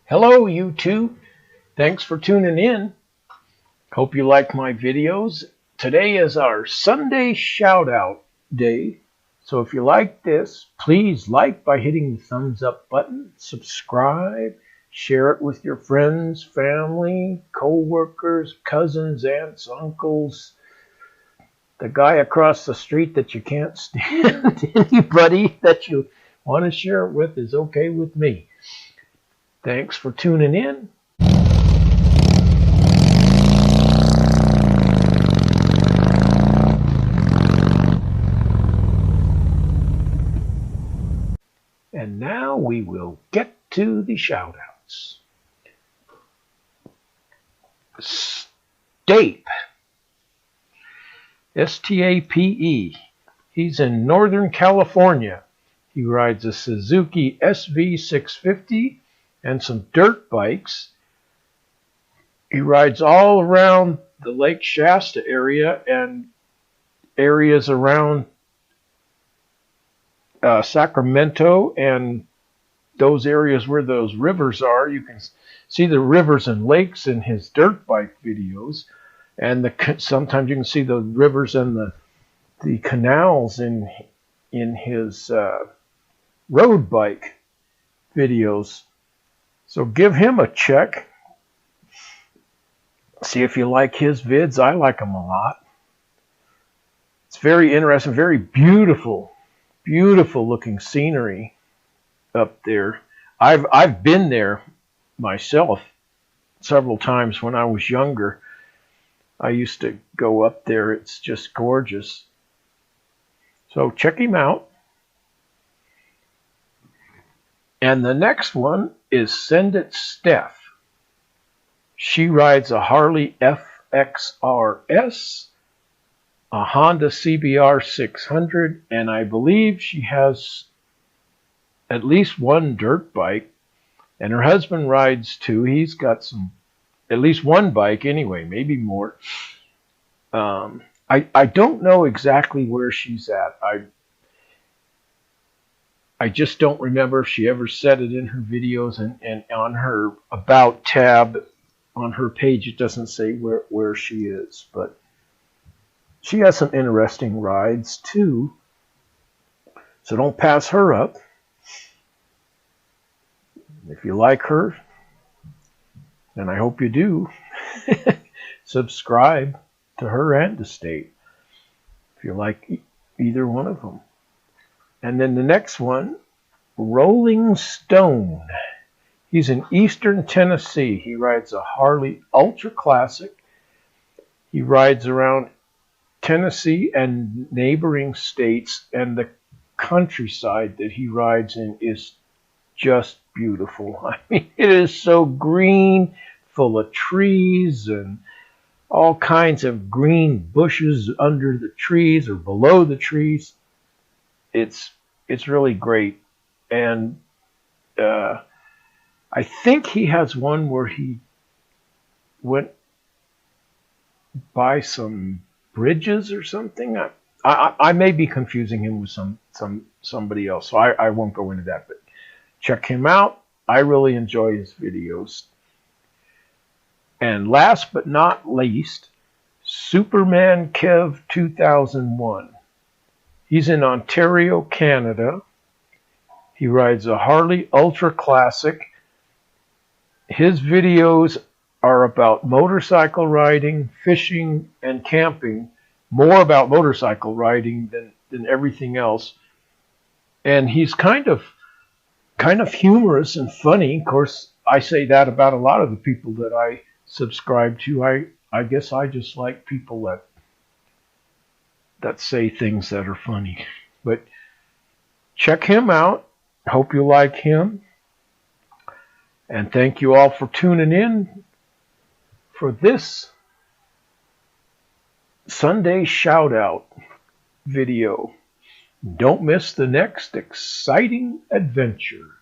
Hello, YouTube. Thanks for tuning in. Hope you like my videos. Today is our Sunday shout out day. So if you like this, please like by hitting the thumbs up button, subscribe, share it with your friends, family, co-workers, cousins, aunts, uncles, the guy across the street that you can't stand. Anybody that you want to share it with is okay with me. Thanks for tuning in. And now we will get to the shout-outs. Stape. S-T-A-P-E. He's in Northern California. He rides a Suzuki SV650 and some dirt bikes. He rides all around the Lake Shasta area and areas around Sacramento and those areas where those rivers are. You can see the rivers and lakes in his dirt bike videos, and sometimes you can see the rivers and the canals in his road bike videos. So give him a check. See if you like his vids. I like them a lot. It's very interesting, very beautiful looking scenery up there. I've been there myself several times when I was younger. I used to go up there. It's just gorgeous. So check him out. And the next one is Send It Steph. She rides a Harley FXRS, a Honda CBR 600, and I believe she has at least one dirt bike, and her husband rides too. He's got at least one bike anyway, maybe more. I don't know exactly where she's at. I just don't remember if she ever said it in her videos, and on her About tab on her page it doesn't say where she is, but she has some interesting rides too, so don't pass her up. If you like her, and I hope you do, subscribe to her and to State if you like either one of them. And then the next one, Rolling Stone. He's in Eastern Tennessee. He rides a Harley Ultra Classic. He rides around Tennessee and neighboring states, and the countryside that he rides in is just beautiful. I mean, it is so green, full of trees and all kinds of green bushes under the trees or below the trees. It's really great. And I think he has one where he went by some bridges or something. I may be confusing him with somebody else, so I won't go into that, but check him out. I really enjoy his videos. And last but not least, Superman Kev 2001. He's in Ontario, Canada. He rides a Harley Ultra Classic. His videos are about motorcycle riding, fishing, and camping. More about motorcycle riding than everything else. And he's kind of humorous and funny. Of course, I say that about a lot of the people that I subscribe to. I guess I just like people that say things that are funny. But check him out. Hope you like him. And thank you all for tuning in for this Sunday shout out video. Don't miss the next exciting adventure.